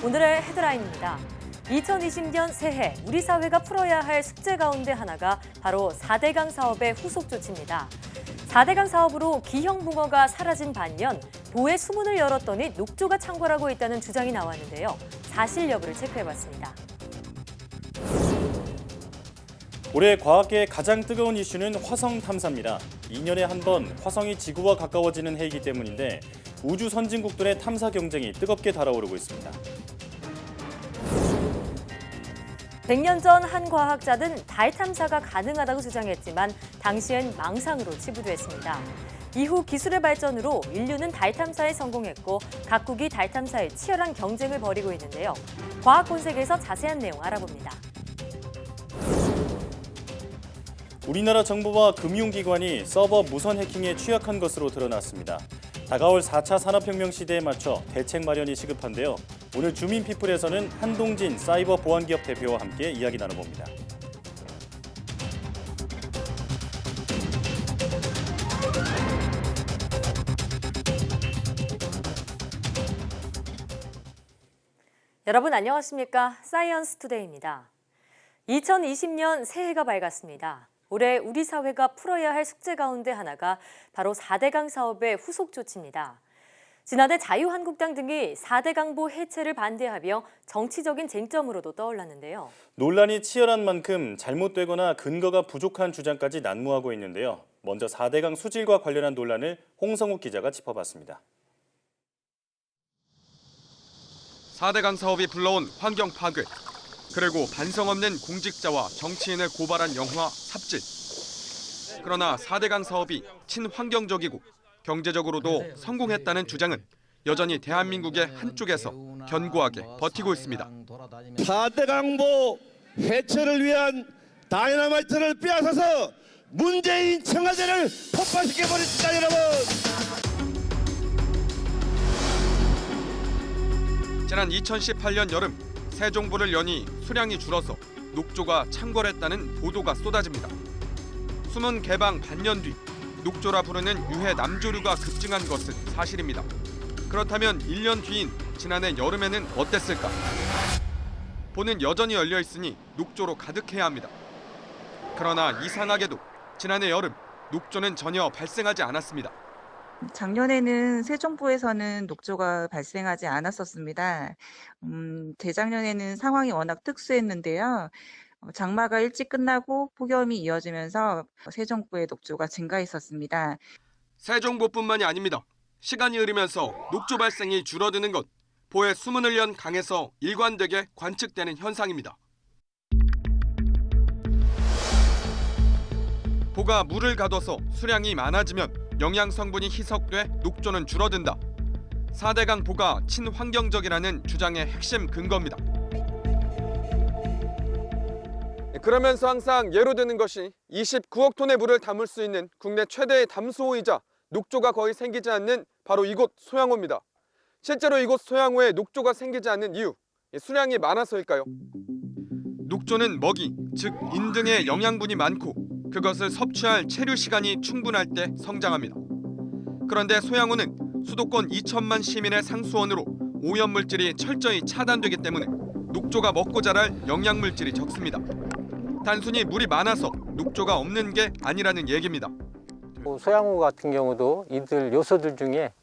오늘의 헤드라인입니다. 2020년 새해 우리 사회가 풀어야 할 숙제 가운데 하나가 바로 4대강 사업의 후속 조치입니다. 4대강 사업으로 기형붕어가 사라진 반면 보의 수문을 열었더니 녹조가 창궐하고 있다는 주장이 나왔는데요. 사실 여부를 체크해봤습니다. 올해 과학계의 가장 뜨거운 이슈는 화성 탐사입니다. 2년에 한 번 화성이 지구와 가까워지는 해이기 때문인데 우주 선진국들의 탐사 경쟁이 뜨겁게 달아오르고 있습니다. 100년 전 한 과학자는 달 탐사가 가능하다고 주장했지만 당시엔 망상으로 치부됐습니다. 이후 기술의 발전으로 인류는 달 탐사에 성공했고 각국이 달 탐사에 치열한 경쟁을 벌이고 있는데요. 과학 본색에서 자세한 내용 알아봅니다. 우리나라 정부와 금융기관이 서버 무선 해킹에 취약한 것으로 드러났습니다. 다가올 4차 산업혁명 시대에 맞춰 대책 마련이 시급한데요. 오늘 주민피플에서는 한동진 사이버 보안기업 대표와 함께 이야기 나눠봅니다. 여러분 안녕하십니까? 사이언스 투데이입니다. 2020년 새해가 밝았습니다. 올해 우리 사회가 풀어야 할 숙제 가운데 하나가 바로 4대강 사업의 후속 조치입니다. 지난해 자유한국당 등이 4대강보 해체를 반대하며 정치적인 쟁점으로도 떠올랐는데요. 논란이 치열한 만큼 잘못되거나 근거가 부족한 주장까지 난무하고 있는데요. 먼저 4대강 수질과 관련한 논란을 홍성욱 기자가 짚어봤습니다. 4대강 사업이 불러온 환경 파괴, 그리고 반성 없는 공직자와 정치인을 고발한 영화 삽질. 그러나 4대강 사업이 친환경적이고 경제적으로도 성공했다는 주장은 여전히 대한민국의 한쪽에서 견고하게 버티고 있습니다. 4대강보 해체를 위한 다이너마이트를 빼앗아서 문재인 청와대를 폭파시켜버렸습니다, 여러분. 지난 2018년 여름 세종보를 여니 수량이 줄어서 녹조가 창궐했다는 보도가 쏟아집니다. 수문 개방 반년 뒤 녹조라 부르는 유해 남조류가 급증한 것은 사실입니다. 그렇다면 1년 뒤인 지난해 여름에는 어땠을까? 보는 여전히 열려 있으니 녹조로 가득해야 합니다. 그러나 이상하게도 지난해 여름 녹조는 전혀 발생하지 않았습니다. 작년에는 세종보에서는 녹조가 발생하지 않았었습니다. 재작년에는 상황이 워낙 특수했는데요. 장마가 일찍 끝나고 폭염이 이어지면서 세종보의 녹조가 증가했었습니다. 세종보뿐만이 아닙니다. 시간이 흐르면서 녹조 발생이 줄어드는 것, 보의 수문을 연 강에서 일관되게 관측되는 현상입니다. 보가 물을 가둬서 수량이 많아지면 영양 성분이 희석돼 녹조는 줄어든다. 4대강 보가 친환경적이라는 주장의 핵심 근거입니다. 그러면서 항상 예로 드는 것이 29억 톤의 물을 담을 수 있는 국내 최대의 담수호이자 녹조가 거의 생기지 않는 바로 이곳 소양호입니다. 실제로 이곳 소양호에 녹조가 생기지 않는 이유, 수량이 많아서일까요? 녹조는 먹이, 즉 인등의 영양분이 많고 그것을 섭취할 체류 시간이 충분할 때 성장합니다. 그런데 소양호는 수도권 2천만 시민의 상수원으로 오염물질이 철저히 차단되기 때문에 녹조가 먹고 자랄 영양물질이 적습니다. 단순히 물이 많아서 녹조가 없는 게 아니라는 얘기입니다. 소양호 같은 경우도 이들 요소들 중에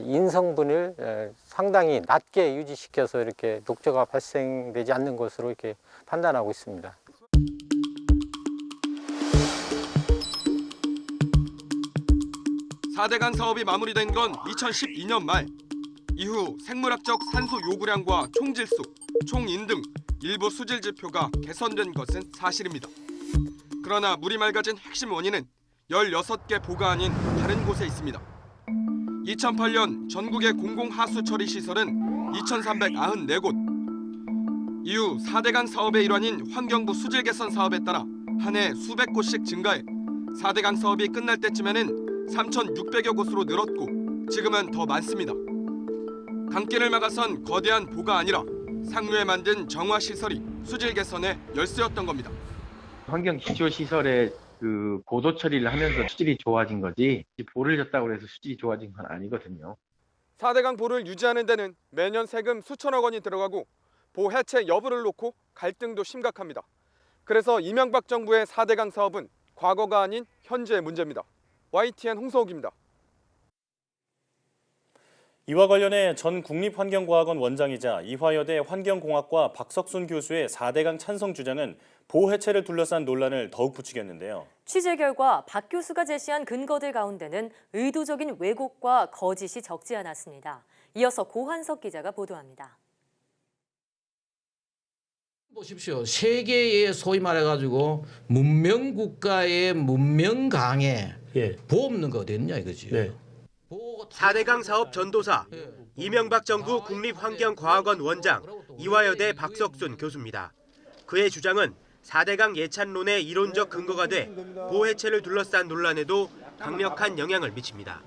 인성분을 상당히 낮게 유지시켜서 이렇게 녹조가 발생되지 않는 것으로 이렇게 판단하고 있습니다. 사대강 사업이 마무리된 건 2012년 말. 이후 생물학적 산소 요구량과 총질소, 총인 등 일부 수질 지표가 개선된 것은 사실입니다. 그러나 물이 맑아진 핵심 원인은 16개 보가 아닌 다른 곳에 있습니다. 2008년 전국의 공공하수 처리 시설은 2,394곳. 이후 4대강 사업의 일환인 환경부 수질 개선 사업에 따라 한 해 수백 곳씩 증가해 4대강 사업이 끝날 때쯤에는 3,600여 곳으로 늘었고 지금은 더 많습니다. 강길을 막아선 거대한 보가 아니라 상류에 만든 정화시설이 수질 개선의 열쇠였던 겁니다. 환경기초시설의 보도 처리를 하면서 수질이 좋아진 거지 보를 줬다고 해서 수질이 좋아진 건 아니거든요. 4대강 보를 유지하는 데는 매년 세금 수천억 원이 들어가고 보 해체 여부를 놓고 갈등도 심각합니다. 그래서 이명박 정부의 4대강 사업은 과거가 아닌 현재의 문제입니다. YTN 홍서욱입니다. 이와 관련해 전 국립환경과학원 원장이자 이화여대 환경공학과 박석순 교수의 4대강 찬성 주장은 보 해체를 둘러싼 논란을 더욱 부추겼는데요. 취재 결과 박 교수가 제시한 근거들 가운데는 의도적인 왜곡과 거짓이 적지 않았습니다. 이어서 고한석 기자가 보도합니다. 보십시오. 세계의 소위 말해가지고 문명 국가의 문명 강에 보 없는 거 어디 있냐 이거지. 4대강 사업 전도사 이명박 정부 국립환경과학원 원장 이화여대 박석순 교수입니다. 그의 주장은 4대강 예찬론의 이론적 근거가 돼 보 해체를 둘러싼 논란에도 강력한 영향을 미칩니다.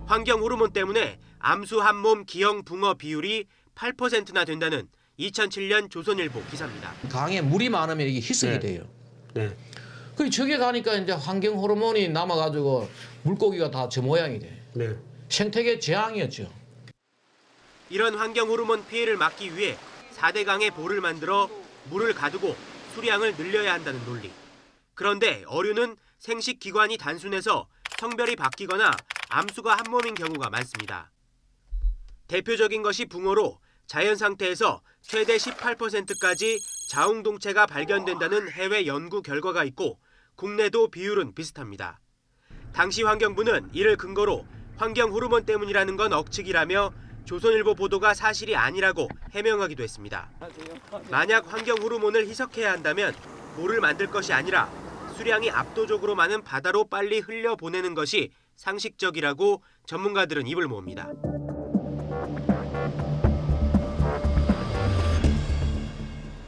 환경 호르몬 때문에 암수 한 몸 기형 붕어 비율이 8%나 된다는 2007년 조선일보 기사입니다. 강에 물이 많으면 이게 희석이 돼요. 그 저게 가니까 이제 환경 호르몬이 남아가지고 물고기가 다 저 모양이 돼. 생태계 재앙이었죠. 이런 환경 호르몬 피해를 막기 위해 4대강에 보를 만들어 물을 가두고 수량을 늘려야 한다는 논리. 그런데 어류는 생식 기관이 단순해서 성별이 바뀌거나 암수가 한 몸인 경우가 많습니다. 대표적인 것이 붕어로 자연 상태에서 최대 18%까지 자웅동체가 발견된다는 해외 연구 결과가 있고 국내도 비율은 비슷합니다. 당시 환경부는 이를 근거로 환경 호르몬 때문이라는 건 억측이라며 조선일보 보도가 사실이 아니라고 해명하기도 했습니다. 만약 환경 호르몬을 희석해야 한다면 보를 만들 것이 아니라 수량이 압도적으로 많은 바다로 빨리 흘려보내는 것이 상식적이라고 전문가들은 입을 모읍니다.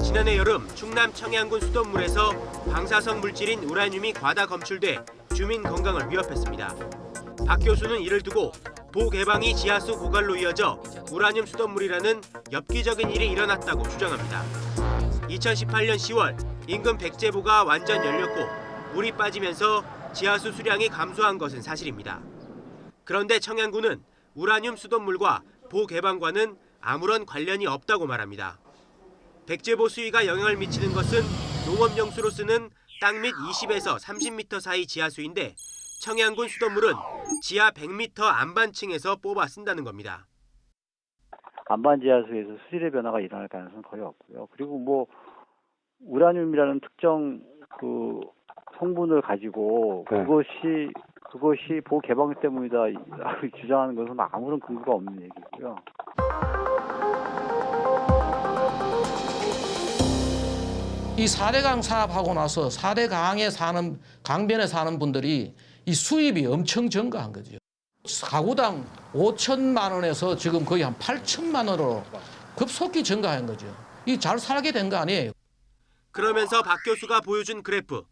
지난해 여름 충남 청양군 수돗물에서 방사성 물질인 우라늄이 과다 검출돼 주민 건강을 위협했습니다. 박 교수는 이를 두고 보 개방이 지하수 고갈로 이어져 우라늄 수돗물이라는 엽기적인 일이 일어났다고 주장합니다. 2018년 10월 인근 백제보가 완전 열렸고 물이 빠지면서 지하수 수량이 감소한 것은 사실입니다. 그런데 청양군은 우라늄 수돗물과 보 개방과는 아무런 관련이 없다고 말합니다. 백제보 수위가 영향을 미치는 것은 농업용수로 쓰는 땅 밑 20에서 30m 사이 지하수인데 청양군 수돗물은 지하 100m 안반층에서 뽑아 쓴다는 겁니다. 안반 지하수에서 수질의 변화가 일어날 가능성은 거의 없고요. 그리고 뭐 우라늄이라는 특정 그 성분을 가지고 그것이 보 개방 때문이다 주장하는 것은 아무런 근거가 없는 얘기고요. 이 4대강 사업하고 나서 4대강에 사는 강변에 사는 분들이 이 수입이 엄청 증가한 거죠. 가구당 5천만 원에서 지금 거의 한 8천만 원으로 급속히 증가한 거죠. 이 잘 살게 된 거 아니에요. 그러면서 박 교수가 보여준 그래프.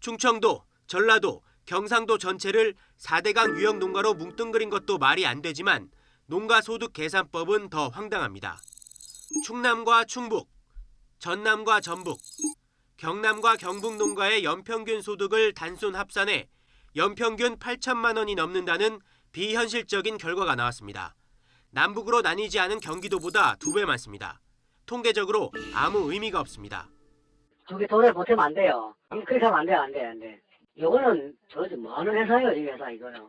충청도, 전라도, 경상도 전체를 4대강 유형 농가로 뭉뚱그린 것도 말이 안 되지만 농가소득계산법은 더 황당합니다. 충남과 충북, 전남과 전북, 경남과 경북 농가의 연평균 소득을 단순 합산해 연평균 8천만 원이 넘는다는 비현실적인 결과가 나왔습니다. 남북으로 나뉘지 않은 경기도보다 2배 많습니다. 통계적으로 아무 의미가 없습니다. 저기 돈을 보태면 안 돼요. 그렇게 하면 안 돼, 안 돼, 안 돼. 이거는 저지 뭐 하는 회사예요, 이 회사 이거는.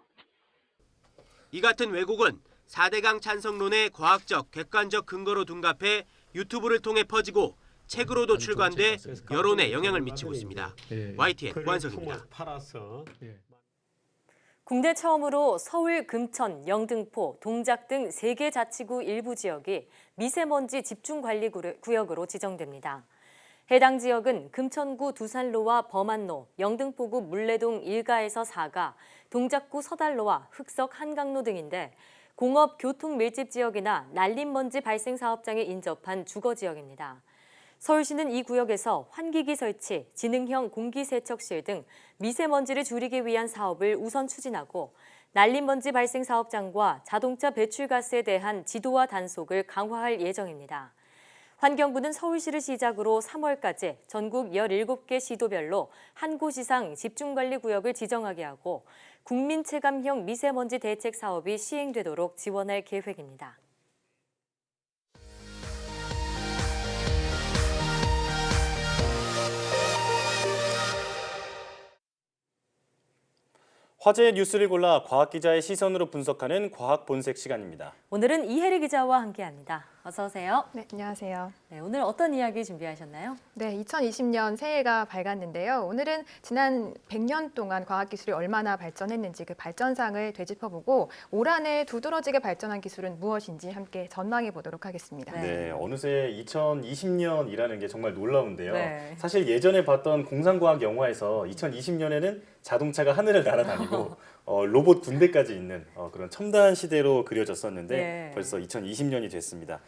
이 같은 왜곡은 4대강 찬성론의 과학적, 객관적 근거로 둔갑해 유튜브를 통해 퍼지고 책으로도 출간돼 여론에 영향을 미치고 있습니다. YTN 고한석입니다. 국내 처음으로 서울, 금천, 영등포, 동작 등 3개 자치구 일부 지역이 미세먼지 집중관리구역으로 지정됩니다. 해당 지역은 금천구 두산로와 범안로, 영등포구 물레동 1가에서 4가, 동작구 서달로와 흑석 한강로 등인데 공업, 교통 밀집 지역이나 날림먼지 발생 사업장에 인접한 주거 지역입니다. 서울시는 이 구역에서 환기기 설치, 지능형 공기세척실 등 미세먼지를 줄이기 위한 사업을 우선 추진하고 날림먼지 발생 사업장과 자동차 배출가스에 대한 지도와 단속을 강화할 예정입니다. 환경부는 서울시를 시작으로 3월까지 전국 17개 시도별로 한 곳 이상 집중관리구역을 지정하게 하고 국민 체감형 미세먼지 대책 사업이 시행되도록 지원할 계획입니다. 화제의 뉴스를 골라 과학 기자의 시선으로 분석하는 과학 본색 시간입니다. 오늘은 이혜리 기자와 함께합니다. 어서 오세요. 네, 안녕하세요. 네, 오늘 어떤 이야기 준비하셨나요? 네, 2020년 새해가 밝았는데요. 오늘은 지난 100년 동안 과학기술이 얼마나 발전했는지 그 발전상을 되짚어보고 올 한 해 두드러지게 발전한 기술은 무엇인지 함께 전망해 보도록 하겠습니다. 네, 어느새 2020년이라는 게 정말 놀라운데요. 네. 사실 예전에 봤던 공상과학 영화에서 2020년에는 자동차가 하늘을 날아다니고 로봇 군대까지 있는 그런 첨단 시대로 그려졌었는데 네. 벌써 2020년이 됐습니다.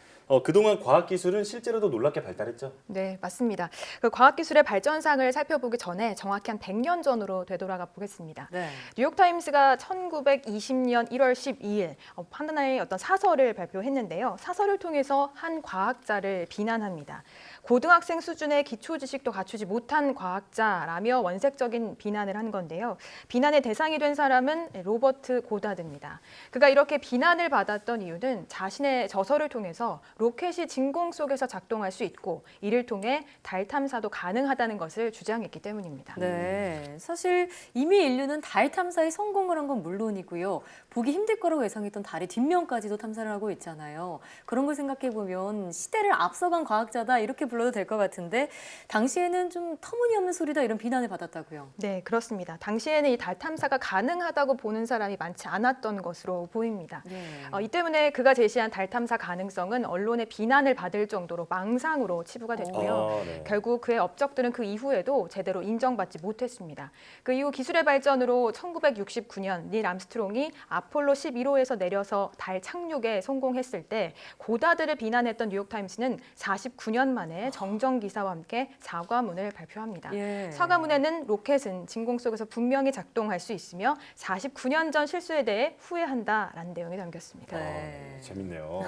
그동안 과학기술은 실제로도 놀랍게 발달했죠? 네, 맞습니다. 그 과학기술의 발전상을 살펴보기 전에 정확히 한 100년 전으로 되돌아가 보겠습니다. 네. 뉴욕타임스가 1920년 1월 12일 하나의 어떤 사설을 발표했는데요. 사설을 통해서 한 과학자를 비난합니다. 고등학생 수준의 기초 지식도 갖추지 못한 과학자라며 원색적인 비난을 한 건데요. 비난의 대상이 된 사람은 로버트 고다드입니다. 그가 이렇게 비난을 받았던 이유는 자신의 저서를 통해서 로켓이 진공 속에서 작동할 수 있고 이를 통해 달 탐사도 가능하다는 것을 주장했기 때문입니다. 네, 사실 이미 인류는 달 탐사에 성공을 한 건 물론이고요. 보기 힘들 거라고 예상했던 달의 뒷면까지도 탐사를 하고 있잖아요. 그런 걸 생각해 보면 시대를 앞서간 과학자다 이렇게 불러도 될 것 같은데 당시에는 좀 터무니없는 소리다 이런 비난을 받았다고요. 네, 그렇습니다. 당시에는 이 달 탐사가 가능하다고 보는 사람이 많지 않았던 것으로 보입니다. 네. 이 때문에 그가 제시한 달 탐사 가능성은 언론의 비난을 받을 정도로 망상으로 치부가 됐고요. 네. 결국 그의 업적들은 그 이후에도 제대로 인정받지 못했습니다. 그 이후 기술의 발전으로 1969년 닐 암스트롱이 아폴로 11호에서 내려서 달 착륙에 성공했을 때 고다드를 비난했던 뉴욕타임스는 49년 만에 정정 기사와 함께 사과문을 발표합니다. 예. 사과문에는 로켓은 진공 속에서 분명히 작동할 수 있으며 49년 전 실수에 대해 후회한다라는 내용이 담겼습니다. 네. 재밌네요.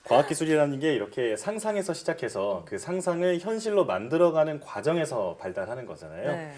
과학기술이라는 게 이렇게 상상에서 시작해서 그 상상을 현실로 만들어가는 과정에서 발달하는 거잖아요. 네.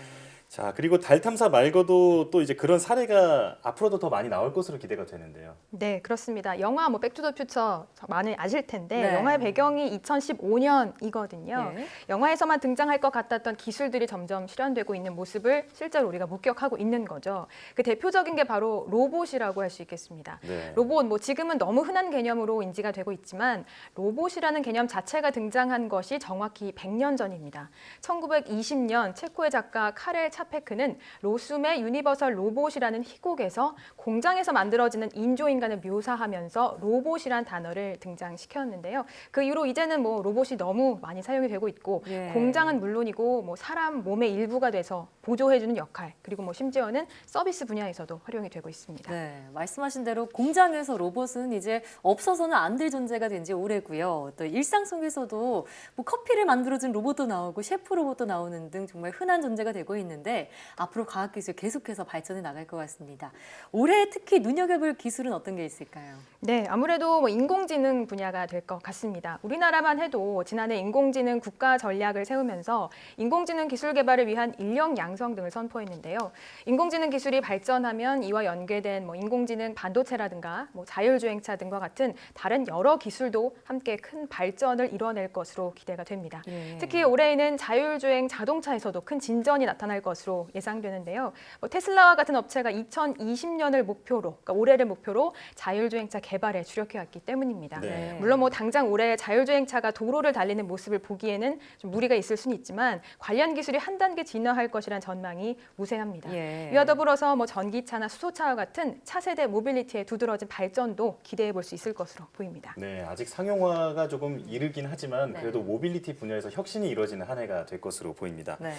자, 그리고 달 탐사 말고도 또 이제 그런 사례가 앞으로도 더 많이 나올 것으로 기대가 되는데요. 네, 그렇습니다. 영화 백투더퓨처 많이 아실 텐데 네. 영화의 배경이 2015년이거든요. 네. 영화에서만 등장할 것 같았던 기술들이 점점 실현되고 있는 모습을 실제로 우리가 목격하고 있는 거죠. 그 대표적인 게 바로 로봇이라고 할 수 있겠습니다. 네. 로봇, 지금은 너무 흔한 개념으로 인지가 되고 있지만 로봇이라는 개념 자체가 등장한 것이 정확히 100년 전입니다. 1920년 체코의 작가 카렐 차페크는 로숨의 유니버설 로봇이라는 희곡에서 공장에서 만들어지는 인조인간을 묘사하면서 로봇이란 단어를 등장시켰는데요. 그 이후로 이제는 로봇이 너무 많이 사용이 되고 있고 예. 공장은 물론이고 사람 몸의 일부가 돼서 보조해주는 역할 그리고 심지어는 서비스 분야에서도 활용이 되고 있습니다. 네, 말씀하신 대로 공장에서 로봇은 이제 없어서는 안 될 존재가 된 지 오래고요. 또 일상 속에서도 커피를 만들어준 로봇도 나오고 셰프 로봇도 나오는 등 정말 흔한 존재가 되고 있는데 앞으로 과학기술 계속해서 발전해 나갈 것 같습니다. 올해 특히 눈여겨볼 기술은 어떤 게 있을까요? 네, 아무래도 인공지능 분야가 될 것 같습니다. 우리나라만 해도 지난해 인공지능 국가 전략을 세우면서 인공지능 기술 개발을 위한 인력 양성 등을 선포했는데요. 인공지능 기술이 발전하면 이와 연계된 인공지능 반도체라든가 자율주행차 등과 같은 다른 여러 기술도 함께 큰 발전을 이뤄낼 것으로 기대가 됩니다. 예. 특히 올해에는 자율주행 자동차에서도 큰 진전이 나타날 것으로 예상되는데요. 테슬라와 같은 업체가 2020년을 목표로, 그러니까 올해를 목표로 자율주행차 개발에 주력해왔기 때문입니다. 네. 물론 당장 올해 자율주행차가 도로를 달리는 모습을 보기에는 좀 무리가 있을 수는 있지만 관련 기술이 한 단계 진화할 것이라는 전망이 우세합니다. 예. 이와 더불어서 전기차나 수소차와 같은 차세대 모빌리티의 두드러진 발전도 기대해 볼 수 있을 것으로 보입니다. 네, 아직 상용화가 조금 이르긴 하지만 네. 그래도 모빌리티 분야에서 혁신이 이루어지는 한 해가 될 것으로 보입니다. 네.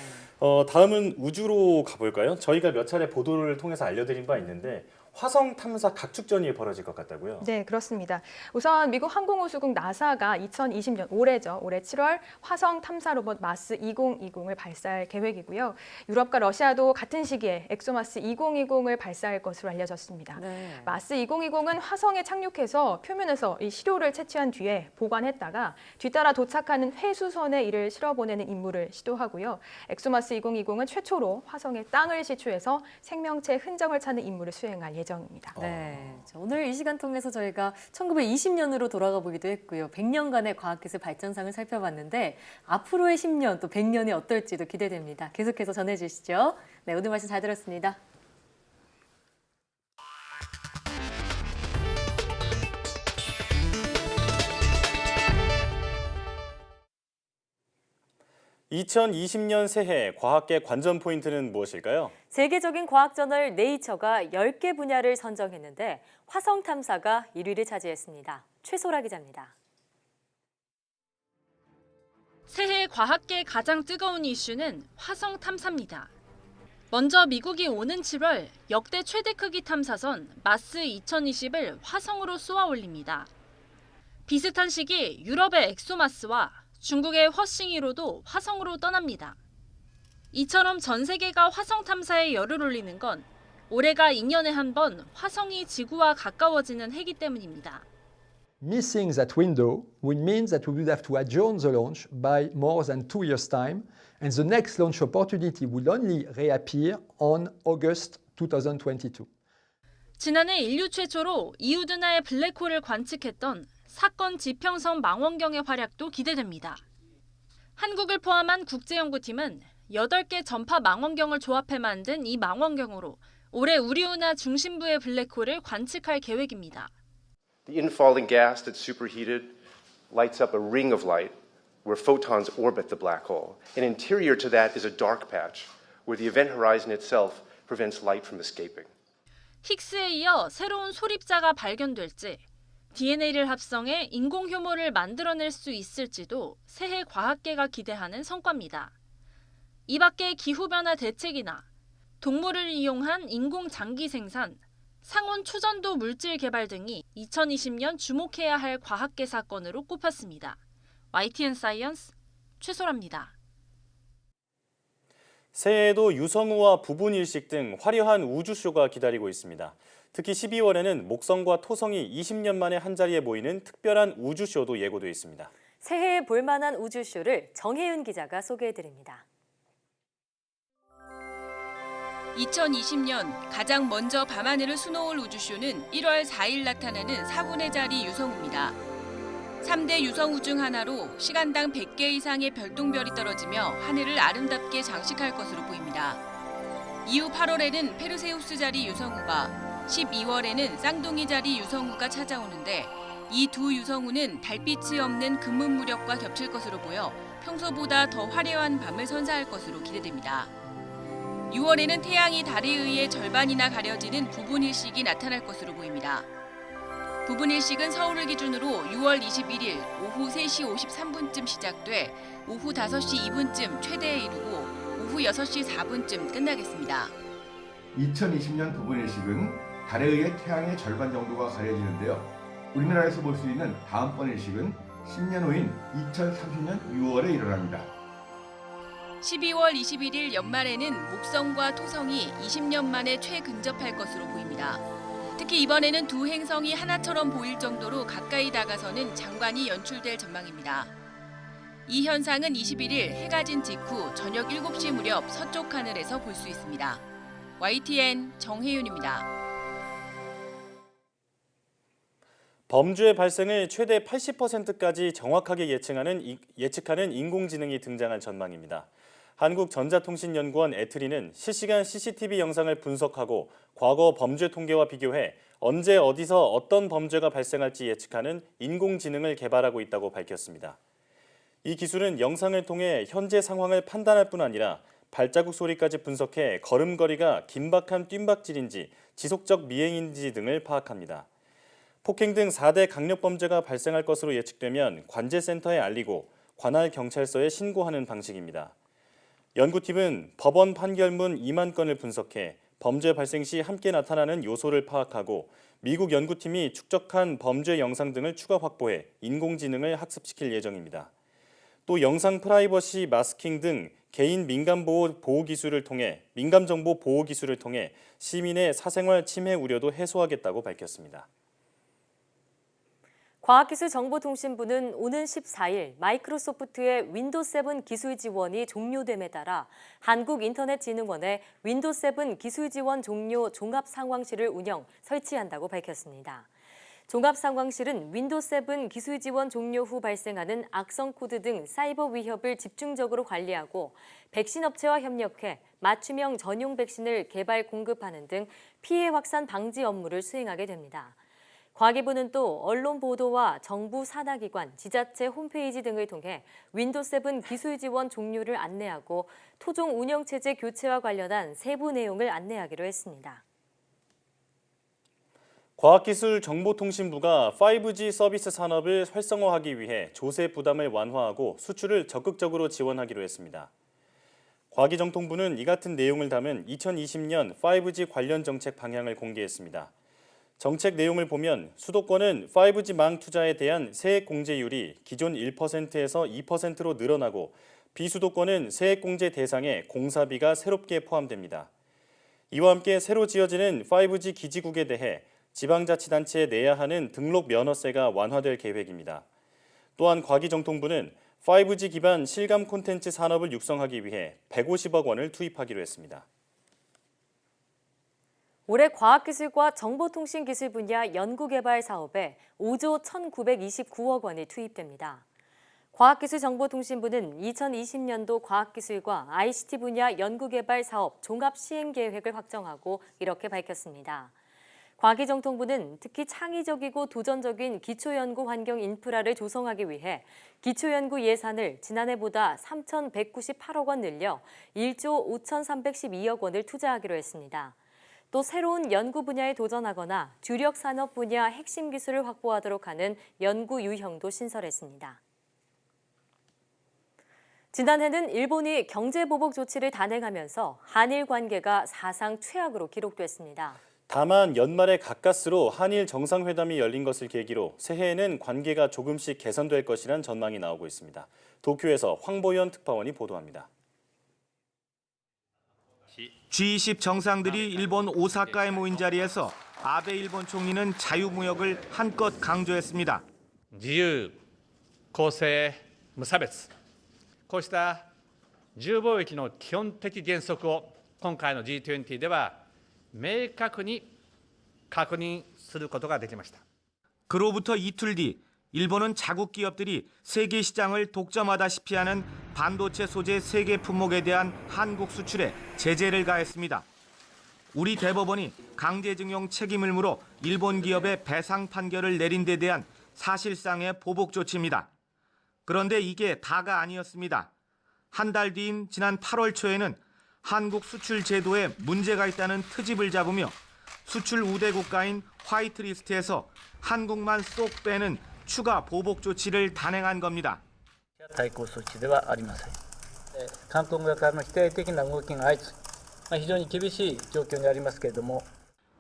다음은 우주로 가볼까요? 저희가 몇 차례 보도를 통해서 알려드린 바 있는데 화성 탐사 각축전이 벌어질 것 같다고요? 네, 그렇습니다. 우선 미국 항공우주국 나사가 2020년 올해죠. 올해 7월 화성 탐사 로봇 마스 2020을 발사할 계획이고요. 유럽과 러시아도 같은 시기에 엑소마스 2020을 발사할 것으로 알려졌습니다. 네. 마스 2020은 화성에 착륙해서 표면에서 이 시료를 채취한 뒤에 보관했다가 뒤따라 도착하는 회수선에 이를 실어보내는 임무를 시도하고요. 엑소마스 2020은 최초로 화성의 땅을 시추해서 생명체 흔적을 찾는 임무를 수행할 예정입니다. 네, 자, 오늘 이 시간 통해서 저희가 1920년으로 돌아가 보기도 했고요. 100년간의 과학기술 발전상을 살펴봤는데 앞으로의 10년 또 100년이 어떨지도 기대됩니다. 계속해서 전해주시죠. 네, 오늘 말씀 잘 들었습니다. (2020년) 새해 과학계 관전 포인트는 무엇일까요? 세계적인 과학저널 네이처가 10개 분야를 선정했는데 화성 탐사가 1위를 차지했습니다. 최소라 기자입니다. 새해 과학계 가장 뜨거운 이슈는 화성 탐사입니다. 먼저 미국이 오는 7월 역대 최대 크기 탐사선 마스 2020을 화성으로 쏘아 올립니다. 비슷한 시기 유럽의 엑소마스와 중국의 허싱1호도 화성으로 떠납니다. 이처럼 전 세계가 화성 탐사에 열을 올리는 건 올해가 2년에 한 번 화성이 지구와 가까워지는 해기 때문입니다. Missing that window would mean that we would have to adjourn the launch by more than 2 years' time, and the next launch opportunity would only reappear on August 2022. 지난해 인류 최초로 이우드나의 블랙홀을 관측했던 사건 지평선 망원경의 활약도 기대됩니다. 한국을 포함한 국제연구팀은 8개 전파 망원경을 조합해 만든 이 망원경으로 올해 우리 운하 중심부의 블랙홀을 관측할 계획입니다. The infalling gas that's superheated lights up a ring of light where photons orbit the black hole. And interior to that is a dark patch where the event horizon itself prevents light from escaping. 힉스에 이어 새로운 소립자가 발견될지, DNA를 합성해 인공효모를 만들어낼 수 있을지도 새해 과학계가 기대하는 성과입니다. 이 밖에 기후변화 대책이나 동물을 이용한 인공장기 생산, 상온 초전도 물질 개발 등이 2020년 주목해야 할 과학계 사건으로 꼽혔습니다. YTN 사이언스 최소라입니다. 새해에도 유성우와 부분 일식 등 화려한 우주쇼가 기다리고 있습니다. 특히 12월에는 목성과 토성이 20년 만에 한자리에 모이는 특별한 우주쇼도 예고돼 있습니다. 새해에 볼만한 우주쇼를 정혜윤 기자가 소개해드립니다. 2020년 가장 먼저 밤하늘을 수놓을 우주쇼는 1월 4일 나타나는 4분의 자리 유성우입니다. 3대 유성우 중 하나로 시간당 100개 이상의 별똥별이 떨어지며 하늘을 아름답게 장식할 것으로 보입니다. 이후 8월에는 페르세우스 자리 유성우가, 12월에는 쌍둥이 자리 유성우가 찾아오는데 이 두 유성우는 달빛이 없는 금문 무렵과 겹칠 것으로 보여 평소보다 더 화려한 밤을 선사할 것으로 기대됩니다. 6월에는 태양이 달에 의해 절반이나 가려지는 부분일식이 나타날 것으로 보입니다. 부분일식은 서울을 기준으로 6월 21일 오후 3시 53분쯤 시작돼 오후 5시 2분쯤 최대에 이르고 오후 6시 4분쯤 끝나겠습니다. 2020년 부분일식은 달에 의해 태양의 절반 정도가 가려지는데요. 우리나라에서 볼 수 있는 다음번 일식은 10년 후인 2030년 6월에 일어납니다. 12월 21일 연말에는 목성과 토성이 20년 만에 최근접할 것으로 보입니다. 특히 이번에는 두 행성이 하나처럼 보일 정도로 가까이 다가서는 장관이 연출될 전망입니다. 이 현상은 21일 해가 진 직후 저녁 7시 무렵 서쪽 하늘에서 볼 수 있습니다. YTN 정혜윤입니다. 범죄의 발생을 최대 80%까지 정확하게 예측하는 인공지능이 등장한 전망입니다. 한국전자통신연구원 에트리는 실시간 CCTV 영상을 분석하고 과거 범죄 통계와 비교해 언제 어디서 어떤 범죄가 발생할지 예측하는 인공지능을 개발하고 있다고 밝혔습니다. 이 기술은 영상을 통해 현재 상황을 판단할 뿐 아니라 발자국 소리까지 분석해 걸음걸이가 긴박한 뜀박질인지 지속적 미행인지 등을 파악합니다. 폭행 등 4대 강력범죄가 발생할 것으로 예측되면 관제센터에 알리고 관할 경찰서에 신고하는 방식입니다. 연구팀은 법원 판결문 2만 건을 분석해 범죄 발생 시 함께 나타나는 요소를 파악하고 미국 연구팀이 축적한 범죄 영상 등을 추가 확보해 인공지능을 학습시킬 예정입니다. 또 영상 프라이버시 마스킹 등 개인 민감정보 기술을 통해 시민의 사생활 침해 우려도 해소하겠다고 밝혔습니다. 과학기술정보통신부는 오는 14일 마이크로소프트의 윈도우 7 기술 지원이 종료됨에 따라 한국인터넷진흥원에 윈도우 7 기술 지원 종료 종합상황실을 설치한다고 밝혔습니다. 종합상황실은 윈도우 7 기술 지원 종료 후 발생하는 악성 코드 등 사이버 위협을 집중적으로 관리하고 백신 업체와 협력해 맞춤형 전용 백신을 개발 공급하는 등 피해 확산 방지 업무를 수행하게 됩니다. 과기부는 또 언론 보도와 정부 산하기관, 지자체 홈페이지 등을 통해 윈도우 7 기술 지원 종료를 안내하고 토종 운영체제 교체와 관련한 세부 내용을 안내하기로 했습니다. 과학기술정보통신부가 5G 서비스 산업을 활성화하기 위해 조세 부담을 완화하고 수출을 적극적으로 지원하기로 했습니다. 과기정통부는 이 같은 내용을 담은 2020년 5G 관련 정책 방향을 공개했습니다. 정책 내용을 보면 수도권은 5G망 투자에 대한 세액 공제율이 기존 1%에서 2%로 늘어나고 비수도권은 세액 공제 대상에 공사비가 새롭게 포함됩니다. 이와 함께 새로 지어지는 5G 기지국에 대해 지방자치단체에 내야 하는 등록 면허세가 완화될 계획입니다. 또한 과기정통부는 5G 기반 실감 콘텐츠 산업을 육성하기 위해 150억 원을 투입하기로 했습니다. 올해 과학기술과 정보통신기술 분야 연구개발 사업에 5조 1,929억 원이 투입됩니다. 과학기술정보통신부는 2020년도 과학기술과 ICT 분야 연구개발 사업 종합시행계획을 확정하고 이렇게 밝혔습니다. 과기정통부는 특히 창의적이고 도전적인 기초연구 환경 인프라를 조성하기 위해 기초연구 예산을 지난해보다 3,198억 원 늘려 1조 5,312억 원을 투자하기로 했습니다. 또 새로운 연구 분야에 도전하거나 주력 산업 분야 핵심 기술을 확보하도록 하는 연구 유형도 신설했습니다. 지난해는 일본이 경제보복 조치를 단행하면서 한일 관계가 사상 최악으로 기록됐습니다. 다만 연말에 가까스로 한일 정상회담이 열린 것을 계기로 새해에는 관계가 조금씩 개선될 것이란 전망이 나오고 있습니다. 도쿄에서 황보연 특파원이 보도합니다. G20 정상들이 일본 오사카에 모인 자리에서 아베 일본 총리는 자유무역을 한껏 강조했습니다. 自由、公正、無差別、こうした自由貿易の基本的原則を今回の G20 では明確に確認することができました。 그로부터 이틀 뒤 일본은 자국 기업들이 세계 시장을 독점하다시피 하는 반도체 소재 세계 품목에 대한 한국 수출에 제재를 가했습니다. 우리 대법원이 강제징용 책임을 물어 일본 기업의 배상 판결을 내린 데 대한 사실상의 보복 조치입니다. 그런데 이게 다가 아니었습니다. 한 달 뒤인 지난 8월 초에는 한국 수출 제도에 문제가 있다는 트집을 잡으며 수출 우대 국가인 화이트리스트에서 한국만 쏙 빼는 추가 보복 조치를 단행한 겁니다. 対抗措置ではありません。韓国側からの否定的な動きが相次ぎ、非常に厳しい状況にありますけれども、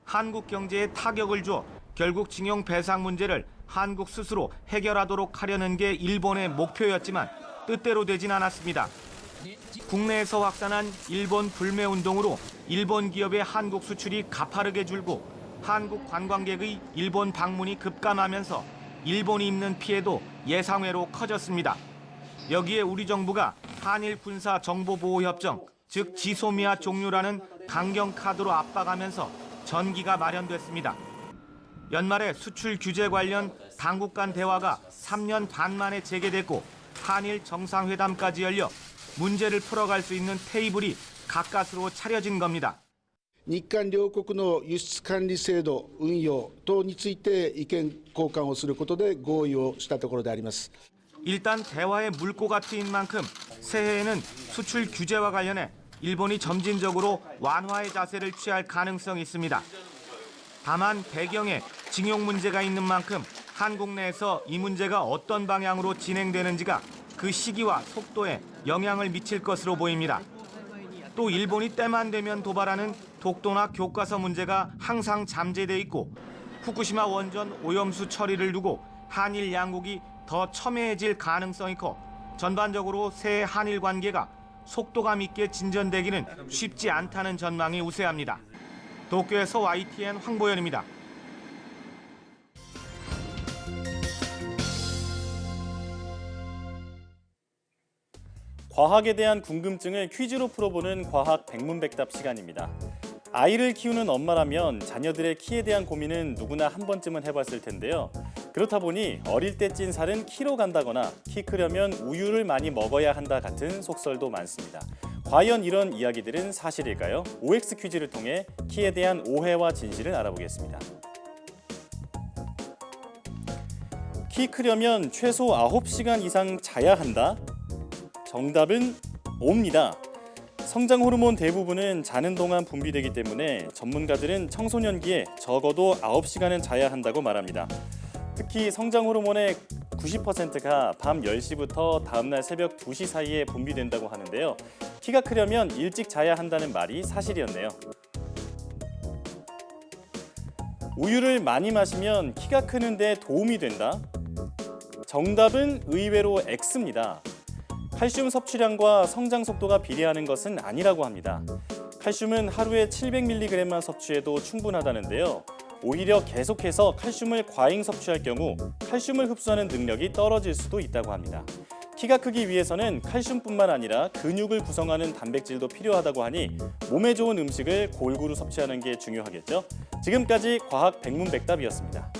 한국 경제에 타격을 줘 결국 징용 배상 문제를 한국 스스로 해결하도록 하려는 게 일본의 목표였지만 뜻대로 되진 않았습니다. 국내에서 확산한 일본 불매 운동으로 일본 기업의 한국 수출이 가파르게 줄고 한국 관광객의 일본 방문이 급감하면서 일본이 입는 피해도 예상외로 커졌습니다. 여기에 우리 정부가 한일 군사 정보보호협정, 즉 지소미아 종료라는 강경 카드로 압박하면서 전기가 마련됐습니다. 연말에 수출 규제 관련 당국 간 대화가 3년 반 만에 재개됐고 한일 정상회담까지 열려 문제를 풀어갈 수 있는 테이블이 가까스로 차려진 겁니다. 日韓両国の輸出管理制度運用等について意見交換をすることで合意をしたところであります。 일단 대화의 물꼬가 트인 만큼 새해에는 수출 규제와 관련해 일본이 점진적으로 완화의 자세를 취할 가능성이 있습니다. 다만 배경에 징용 문제가 있는 만큼 한국 내에서 이 문제가 어떤 방향으로 진행되는지가 그 시기와 속도에 영향을 미칠 것으로 보입니다. 또 일본이 때만 되면 도발하는 독도나 교과서 문제가 항상 잠재돼 있고 후쿠시마 원전 오염수 처리를 두고 한일 양국이 더 첨예해질 가능성이 커 전반적으로 새 한일 관계가 속도감 있게 진전되기는 쉽지 않다는 전망이 우세합니다. 도쿄에서 YTN 황보현입니다. 과학에 대한 궁금증을 퀴즈로 풀어보는 과학 백문백답 시간입니다. 아이를 키우는 엄마라면 자녀들의 키에 대한 고민은 누구나 한 번쯤은 해봤을 텐데요. 그렇다 보니 어릴 때 찐 살은 키로 간다거나 키 크려면 우유를 많이 먹어야 한다 같은 속설도 많습니다. 과연 이런 이야기들은 사실일까요? OX 퀴즈를 통해 키에 대한 오해와 진실을 알아보겠습니다. 키 크려면 최소 9시간 이상 자야 한다? 정답은 O입니다. 성장 호르몬 대부분은 자는 동안 분비되기 때문에 전문가들은 청소년기에 적어도 9시간은 자야 한다고 말합니다. 특히 성장 호르몬의 90%가 밤 10시부터 다음날 새벽 2시 사이에 분비된다고 하는데요. 키가 크려면 일찍 자야 한다는 말이 사실이었네요. 우유를 많이 마시면 키가 크는데 도움이 된다? 정답은 의외로 X입니다. 칼슘 섭취량과 성장 속도가 비례하는 것은 아니라고 합니다. 칼슘은 하루에 700mg만 섭취해도 충분하다는데요. 오히려 계속해서 칼슘을 과잉 섭취할 경우 칼슘을 흡수하는 능력이 떨어질 수도 있다고 합니다. 키가 크기 위해서는 칼슘뿐만 아니라 근육을 구성하는 단백질도 필요하다고 하니 몸에 좋은 음식을 골고루 섭취하는 게 중요하겠죠. 지금까지 과학 백문백답이었습니다.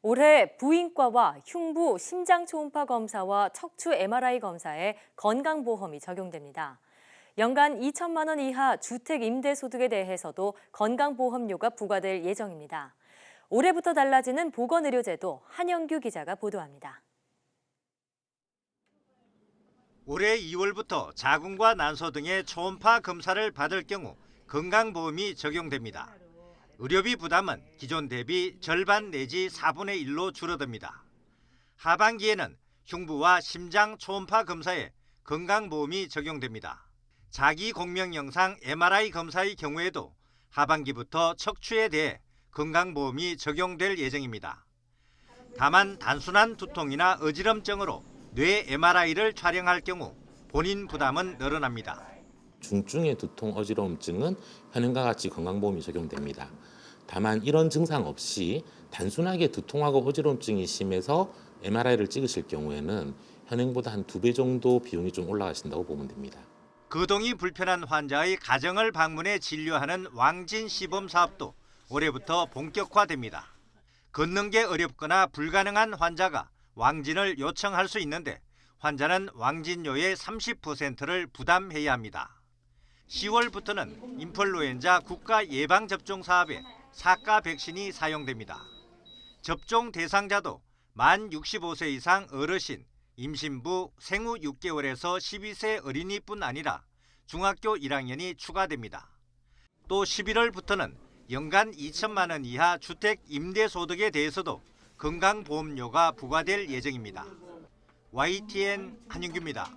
올해 부인과와 흉부 심장 초음파 검사와 척추 MRI 검사에 건강보험이 적용됩니다. 연간 2천만 원 이하 주택 임대 소득에 대해서도 건강보험료가 부과될 예정입니다. 올해부터 달라지는 보건의료제도 한영규 기자가 보도합니다. 올해 2월부터 자궁과 난소 등의 초음파 검사를 받을 경우 건강보험이 적용됩니다. 의료비 부담은 기존 대비 절반 내지 4분의 1로 줄어듭니다. 하반기에는 흉부와 심장 초음파 검사에 건강보험이 적용됩니다. 자기 공명 영상 MRI 검사의 경우에도 하반기부터 척추에 대해 건강보험이 적용될 예정입니다. 다만 단순한 두통이나 어지럼증으로 뇌 MRI를 촬영할 경우 본인 부담은 늘어납니다. 중증의 두통, 어지러움증은 현행과 같이 건강보험이 적용됩니다. 다만 이런 증상 없이 단순하게 두통하고 어지러움증이 심해서 MRI를 찍으실 경우에는 현행보다 한 2배 정도 비용이 좀 올라가신다고 보면 됩니다. 거동이 불편한 환자의 가정을 방문해 진료하는 왕진 시범 사업도 올해부터 본격화됩니다. 걷는 게 어렵거나 불가능한 환자가 왕진을 요청할 수 있는데 환자는 왕진료의 30%를 부담해야 합니다. 10월부터는 인플루엔자 국가 예방접종 사업에 4가 백신이 사용됩니다. 접종 대상자도 만 65세 이상 어르신, 임신부, 생후 6개월에서 12세 어린이뿐 아니라 중학교 1학년이 추가됩니다. 또 11월부터는 연간 2천만 원 이하 주택 임대소득에 대해서도 건강보험료가 부과될 예정입니다. YTN 한윤규입니다.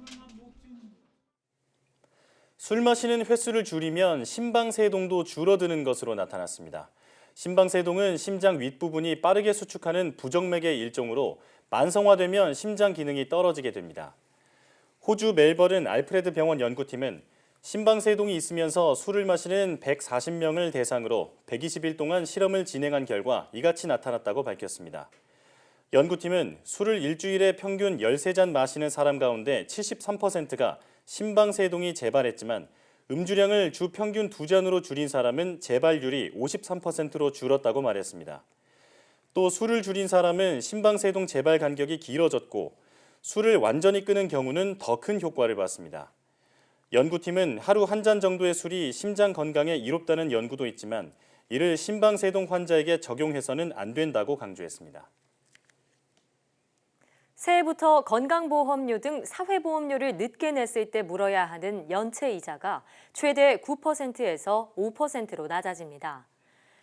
술 마시는 횟수를 줄이면 심방세동도 줄어드는 것으로 나타났습니다. 심방세동은 심장 윗부분이 빠르게 수축하는 부정맥의 일종으로 만성화되면 심장 기능이 떨어지게 됩니다. 호주 멜버른 알프레드 병원 연구팀은 심방세동이 있으면서 술을 마시는 140명을 대상으로 120일 동안 실험을 진행한 결과 이같이 나타났다고 밝혔습니다. 연구팀은 술을 일주일에 평균 13잔 마시는 사람 가운데 73%가 심방세동이 재발했지만 음주량을 주 평균 2잔으로 줄인 사람은 재발률이 53%로 줄었다고 말했습니다. 또 술을 줄인 사람은 심방세동 재발 간격이 길어졌고 술을 완전히 끊은 경우는 더 큰 효과를 봤습니다. 연구팀은 하루 한 잔 정도의 술이 심장 건강에 이롭다는 연구도 있지만 이를 심방세동 환자에게 적용해서는 안 된다고 강조했습니다. 새해부터 건강보험료 등 사회보험료를 늦게 냈을 때 물어야 하는 연체 이자가 최대 9%에서 5%로 낮아집니다.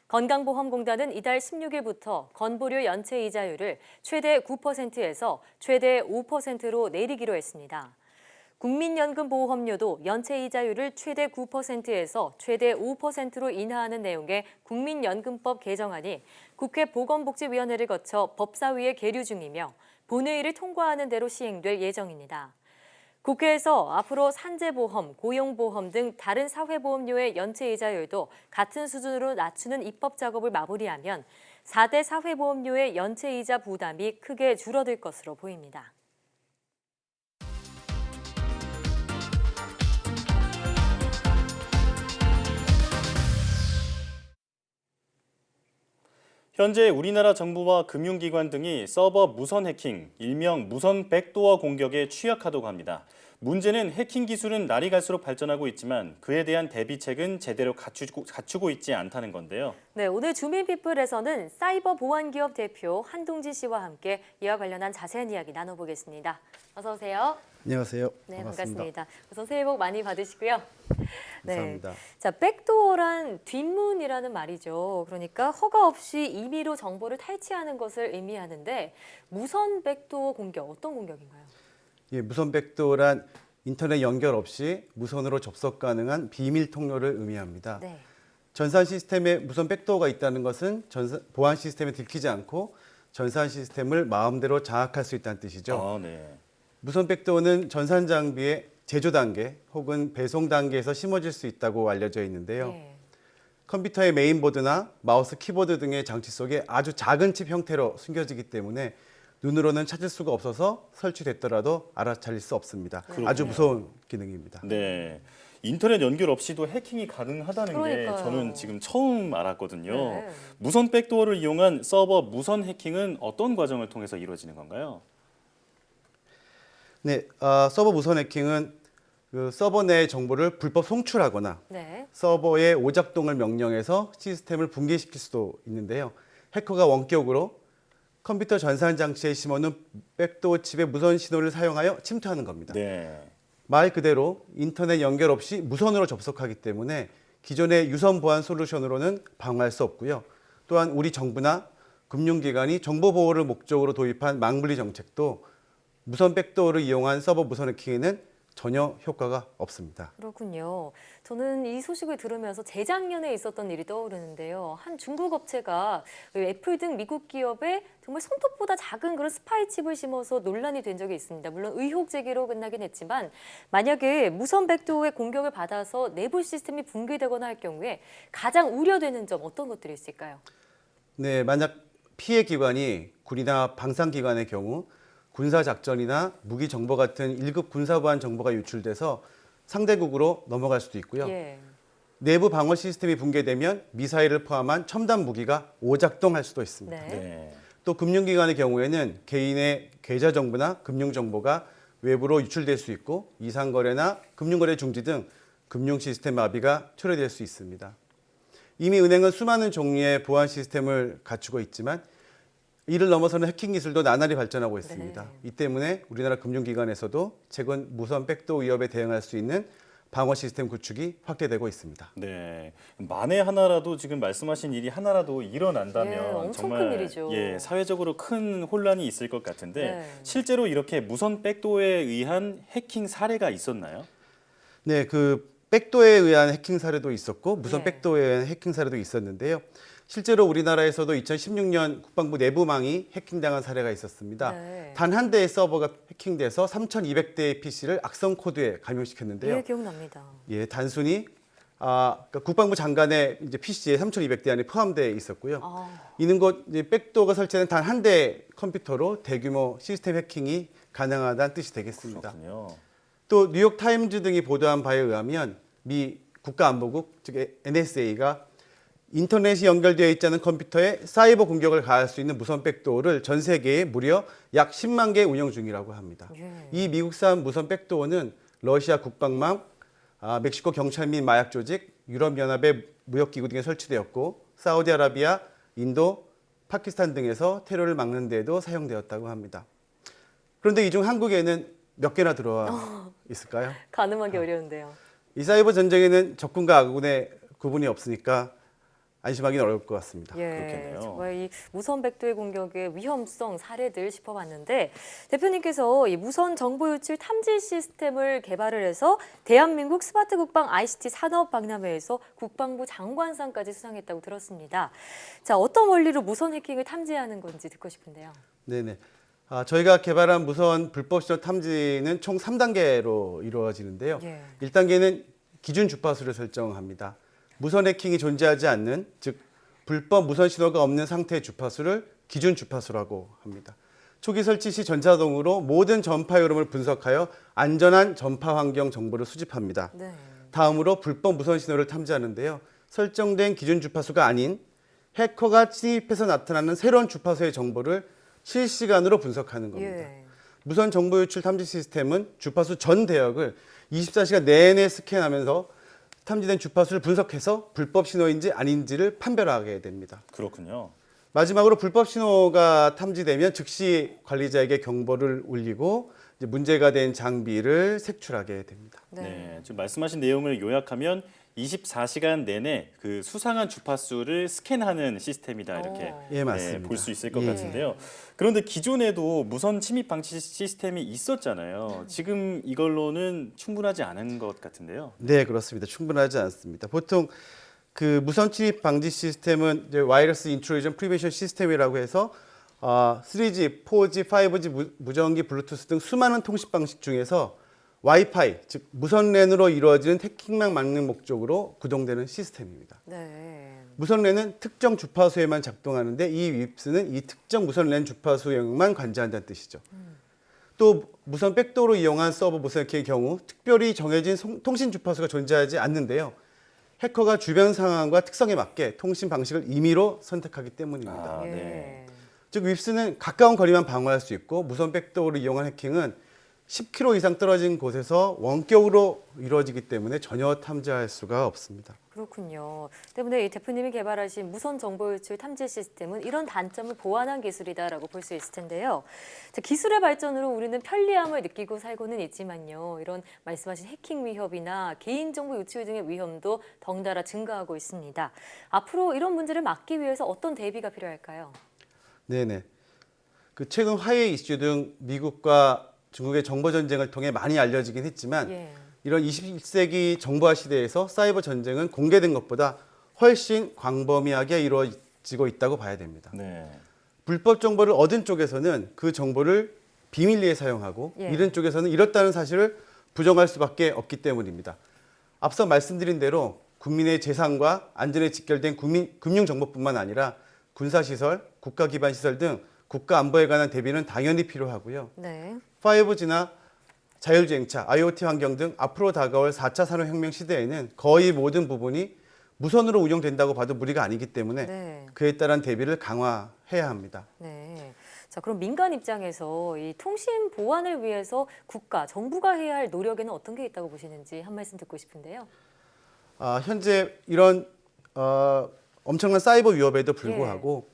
건강보험공단은 이달 16일부터 건보료 연체 이자율을 최대 9%에서 최대 5%로 내리기로 했습니다. 국민연금보험료도 연체 이자율을 최대 9%에서 최대 5%로 인하하는 내용의 국민연금법 개정안이 국회 보건복지위원회를 거쳐 법사위에 계류 중이며 본회의를 통과하는 대로 시행될 예정입니다. 국회에서 앞으로 산재보험, 고용보험 등 다른 사회보험료의 연체 이자율도 같은 수준으로 낮추는 입법 작업을 마무리하면 4대 사회보험료의 연체 이자 부담이 크게 줄어들 것으로 보입니다. 현재 우리나라 정부와 금융기관 등이 서버 무선 해킹, 일명 무선 백도어 공격에 취약하다고 합니다. 문제는 해킹 기술은 날이 갈수록 발전하고 있지만 그에 대한 대비책은 제대로 갖추고 있지 않다는 건데요. 네, 오늘 주민피플에서는 사이버 보안기업 대표 한동진 씨와 함께 이와 관련한 자세한 이야기 나눠보겠습니다. 어서 오세요. 안녕하세요. 네, 반갑습니다. 우선 새해 복 많이 받으시고요. 감사합니다. 네. 자, 백도어란 뒷문이라는 말이죠. 그러니까 허가 없이 임의로 정보를 탈취하는 것을 의미하는데 무선 백도어 공격, 어떤 공격인가요? 예, 무선 백도어란 인터넷 연결 없이 무선으로 접속 가능한 비밀 통로를 의미합니다. 네. 전산 시스템에 무선 백도어가 있다는 것은 보안 시스템에 들키지 않고 전산 시스템을 마음대로 장악할 수 있다는 뜻이죠. 네. 무선 백도어는 전산 장비의 제조 단계 혹은 배송 단계에서 심어질 수 있다고 알려져 있는데요. 네. 컴퓨터의 메인보드나 마우스 키보드 등의 장치 속에 아주 작은 칩 형태로 숨겨지기 때문에 눈으로는 찾을 수가 없어서 설치됐더라도 알아차릴 수 없습니다. 그렇군요. 아주 무서운 기능입니다. 네. 인터넷 연결 없이도 해킹이 가능하다는 그러니까요. 게 저는 지금 처음 알았거든요. 네. 무선 백도어를 이용한 서버 무선 해킹은 어떤 과정을 통해서 이루어지는 건가요? 네, 서버 무선 해킹은 그 서버 내의 정보를 불법 송출하거나 네. 서버의 오작동을 명령해서 시스템을 붕괴시킬 수도 있는데요. 해커가 원격으로 컴퓨터 전산 장치에 심어놓은 백도어 칩의 무선 신호를 사용하여 침투하는 겁니다. 네. 말 그대로 인터넷 연결 없이 무선으로 접속하기 때문에 기존의 유선 보안 솔루션으로는 방어할 수 없고요. 또한 우리 정부나 금융기관이 정보 보호를 목적으로 도입한 망분리 정책도 무선 백도어를 이용한 서버 무선 해킹에는 전혀 효과가 없습니다. 그렇군요. 저는 이 소식을 들으면서 재작년에 있었던 일이 떠오르는데요. 한 중국 업체가 애플 등 미국 기업에 정말 손톱보다 작은 그런 스파이 칩을 심어서 논란이 된 적이 있습니다. 물론 의혹 제기로 끝나긴 했지만 만약에 무선 백도어의 공격을 받아서 내부 시스템이 붕괴되거나 할 경우에 가장 우려되는 점 어떤 것들이 있을까요? 네, 만약 피해 기관이 군이나 방산기관의 경우 군사작전이나 무기 정보 같은 1급 군사보안 정보가 유출돼서 상대국으로 넘어갈 수도 있고요. 예. 내부 방어 시스템이 붕괴되면 미사일을 포함한 첨단 무기가 오작동할 수도 있습니다. 네. 또 금융기관의 경우에는 개인의 계좌 정보나 금융 정보가 외부로 유출될 수 있고 이상거래나 금융거래 중지 등 금융 시스템 마비가 초래될 수 있습니다. 이미 은행은 수많은 종류의 보안 시스템을 갖추고 있지만 이를 넘어서는 해킹 기술도 나날이 발전하고 있습니다. 네. 이 때문에 우리나라 금융기관에서도 최근 무선 백도어 위협에 대응할 수 있는 방어 시스템 구축이 확대되고 있습니다. 네, 만에 하나라도 지금 말씀하신 일이 하나라도 일어난다면 예, 엄청 정말 큰 일이죠. 사회적으로 큰 혼란이 있을 것 같은데 네. 실제로 이렇게 무선 백도어에 의한 해킹 사례가 있었나요? 네, 그 백도어에 의한 해킹 사례도 있었고 무선 네. 백도어에 의한 해킹 사례도 있었는데요. 실제로 우리나라에서도 2016년 국방부 내부망이 해킹당한 사례가 있었습니다. 네. 단 한 대의 서버가 해킹돼서 3,200대의 PC를 악성 코드에 감염시켰는데요. 예, 기억납니다. 예, 단순히 그러니까 국방부 장관의 이제 PC에 3,200대 안에 포함되어 있었고요. 이는 곧 이제 백도어가 설치된 단 한 대 컴퓨터로 대규모 시스템 해킹이 가능하다는 뜻이 되겠습니다. 그렇군요. 또 뉴욕 타임즈 등이 보도한 바에 의하면 미 국가안보국 즉 NSA가 인터넷이 연결되어 있지 않은 컴퓨터에 사이버 공격을 가할 수 있는 무선 백도어를 전 세계에 무려 약 10만 개 운영 중이라고 합니다. 이 미국산 무선 백도어는 러시아 국방망, 멕시코 경찰 및 마약 조직, 유럽연합의 무역기구 등에 설치되었고 사우디아라비아, 인도, 파키스탄 등에서 테러를 막는 데에도 사용되었다고 합니다. 그런데 이 중 한국에는 몇 개나 들어와 있을까요? 가늠하기 어려운데요. 이 사이버 전쟁에는 적군과 아군의 구분이 없으니까 안심하기는 어려울 것 같습니다. 예, 그렇겠네요. 정말 이 무선 백도의 공격의 위험성 사례들 짚어봤는데 대표님께서 이 무선 정보 유출 탐지 시스템을 개발을 해서 대한민국 스마트 국방 ICT 산업 박람회에서 국방부 장관상까지 수상했다고 들었습니다. 자, 어떤 원리로 무선 해킹을 탐지하는 건지 듣고 싶은데요. 네네. 저희가 개발한 무선 불법 신호 탐지는 총 3단계로 이루어지는데요. 예. 1단계는 기준 주파수를 설정합니다. 무선 해킹이 존재하지 않는, 즉 불법 무선 신호가 없는 상태의 주파수를 기준 주파수라고 합니다. 초기 설치 시 전자동으로 모든 전파 흐름을 분석하여 안전한 전파 환경 정보를 수집합니다. 네. 다음으로 불법 무선 신호를 탐지하는데요. 설정된 기준 주파수가 아닌 해커가 침입해서 나타나는 새로운 주파수의 정보를 실시간으로 분석하는 겁니다. 예. 무선 정보 유출 탐지 시스템은 주파수 전 대역을 24시간 내내 스캔하면서 탐지된 주파수를 분석해서 불법 신호인지 아닌지를 판별하게 됩니다. 그렇군요. 마지막으로 불법 신호가 탐지되면 즉시 관리자에게 경보를 울리고 이제 문제가 된 장비를 색출하게 됩니다. 네, 지금 말씀하신 내용을 요약하면 24시간 내내 그 수상한 주파수를 스캔하는 시스템이다 이렇게 예, 맞습니다. 볼 수 있을 것 예. 같은데요. 그런데 기존에도 무선 침입 방지 시스템이 있었잖아요. 지금 이걸로는 충분하지 않은 것 같은데요. 네, 그렇습니다. 충분하지 않습니다. 보통 그 무선 침입 방지 시스템은 이제 와이러스 인트루전 프리벤션 시스템이라고 해서 3G, 4G, 5G 무전기, 블루투스 등 수많은 통신 방식 중에서 와이파이, 즉 무선 랜으로 이루어지는 해킹만 막는 목적으로 구동되는 시스템입니다. 네. 무선 랜은 특정 주파수에만 작동하는데 이 윕스는 이 특정 무선 랜 주파수 영역만 관제한다는 뜻이죠. 또 무선 백도어로 이용한 서버 무선 해킹의 경우 특별히 정해진 통신 주파수가 존재하지 않는데요. 해커가 주변 상황과 특성에 맞게 통신 방식을 임의로 선택하기 때문입니다. 네. 즉 윕스는 가까운 거리만 방어할 수 있고 무선 백도어를 이용한 해킹은 10km 이상 떨어진 곳에서 원격으로 이루어지기 때문에 전혀 탐지할 수가 없습니다. 그렇군요. 때문에 이 대표님이 개발하신 무선 정보 유출 탐지 시스템은 이런 단점을 보완한 기술이다라고 볼 수 있을 텐데요. 자, 기술의 발전으로 우리는 편리함을 느끼고 살고는 있지만요. 이런 말씀하신 해킹 위협이나 개인정보 유출 등의 위험도 덩달아 증가하고 있습니다. 앞으로 이런 문제를 막기 위해서 어떤 대비가 필요할까요? 네네. 그 최근 화웨이 이슈 등 미국과 중국의 정보 전쟁을 통해 많이 알려지긴 했지만 이런 21세기 정보화 시대에서 사이버 전쟁은 공개된 것보다 훨씬 광범위하게 이루어지고 있다고 봐야 됩니다. 네. 불법 정보를 얻은 쪽에서는 그 정보를 비밀리에 사용하고 잃은 쪽에서는 잃었다는 사실을 부정할 수밖에 없기 때문입니다. 앞서 말씀드린 대로 국민의 재산과 안전에 직결된 금융정보뿐만 아니라 군사시설, 국가기반시설 등 국가 안보에 관한 대비는 당연히 필요하고요. 네. 5G나 자율주행차, IoT 환경 등 앞으로 다가올 4차 산업혁명 시대에는 거의 모든 부분이 무선으로 운영된다고 봐도 무리가 아니기 때문에 그에 따른 대비를 강화해야 합니다. 네. 자, 그럼 민간 입장에서 이 통신 보안을 위해서 국가, 정부가 해야 할 노력에는 어떤 게 있다고 보시는지 한 말씀 듣고 싶은데요. 현재 이런 엄청난 사이버 위협에도 불구하고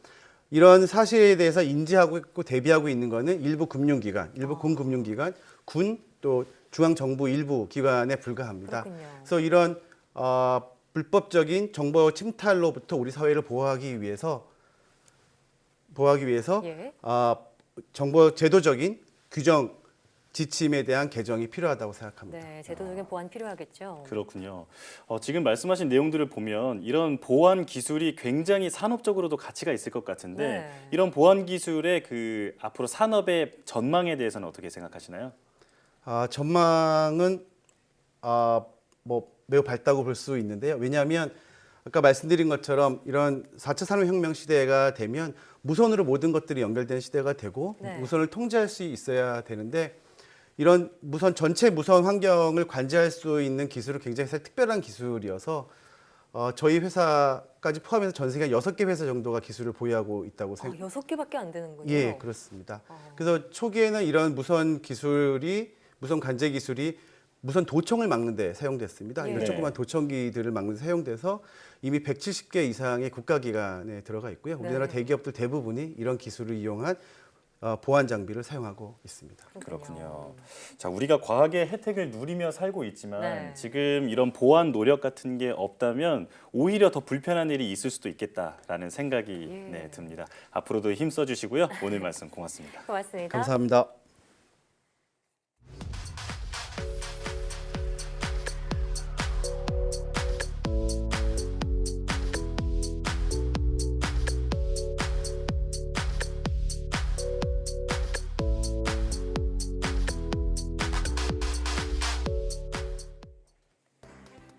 이런 사실에 대해서 인지하고 있고 대비하고 있는 것은 일부 금융기관, 일부 공금융기관, 군, 또 중앙정부 일부 기관에 불과합니다. 그래서 이런 불법적인 정보 침탈로부터 우리 사회를 보호하기 위해서 정보 제도적인 규정, 지침에 대한 개정이 필요하다고 생각합니다. 네, 제도적인 보완 필요하겠죠. 그렇군요. 지금 말씀하신 내용들을 보면 이런 보안 기술이 굉장히 산업적으로도 가치가 있을 것 같은데 이런 보안 기술의 그 앞으로 산업의 전망에 대해서는 어떻게 생각하시나요? 전망은 매우 밝다고 볼 수 있는데요. 왜냐하면 아까 말씀드린 것처럼 이런 4차 산업혁명 시대가 되면 무선으로 모든 것들이 연결되는 시대가 되고 무선을 통제할 수 있어야 되는데 이런 전체 무선 환경을 관제할 수 있는 기술은 굉장히 특별한 기술이어서 저희 회사까지 포함해서 전 세계 6개 회사 정도가 기술을 보유하고 있다고 생각합니다. 6개밖에 안 되는군요. 예, 그렇습니다. 그래서 초기에는 이런 무선 관제 기술이 무선 도청을 막는 데 사용됐습니다. 이런 조그만 도청기들을 막는 데 사용돼서 이미 170개 이상의 국가기관에 들어가 있고요. 우리나라 대기업들 대부분이 이런 기술을 이용한 보안 장비를 사용하고 있습니다. 그렇군요. 자, 우리가 과학의 혜택을 누리며 살고 있지만 네. 지금 이런 보안 노력 같은 게 없다면 오히려 더 불편한 일이 있을 수도 있겠다라는 생각이 듭니다. 앞으로도 힘써 주시고요. 오늘 말씀 고맙습니다. 고맙습니다. 감사합니다.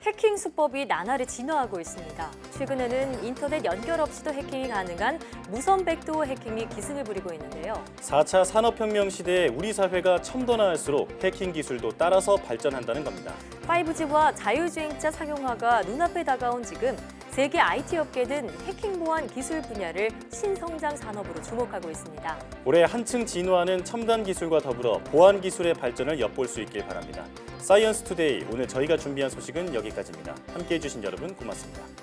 해킹 수법이 나날이 진화하고 있습니다. 최근에는 인터넷 연결 없이도 해킹이 가능한 무선 백도어 해킹이 기승을 부리고 있는데요. 4차 산업혁명 시대에 우리 사회가 첨단화할수록 해킹 기술도 따라서 발전한다는 겁니다. 5G와 자율주행차 상용화가 눈앞에 다가온 지금 세계 IT 업계는 해킹 보안 기술 분야를 신성장 산업으로 주목하고 있습니다. 올해 한층 진화하는 첨단 기술과 더불어 보안 기술의 발전을 엿볼 수 있길 바랍니다. 사이언스 투데이, 오늘 저희가 준비한 소식은 여기까지입니다. 함께해 주신 여러분 고맙습니다.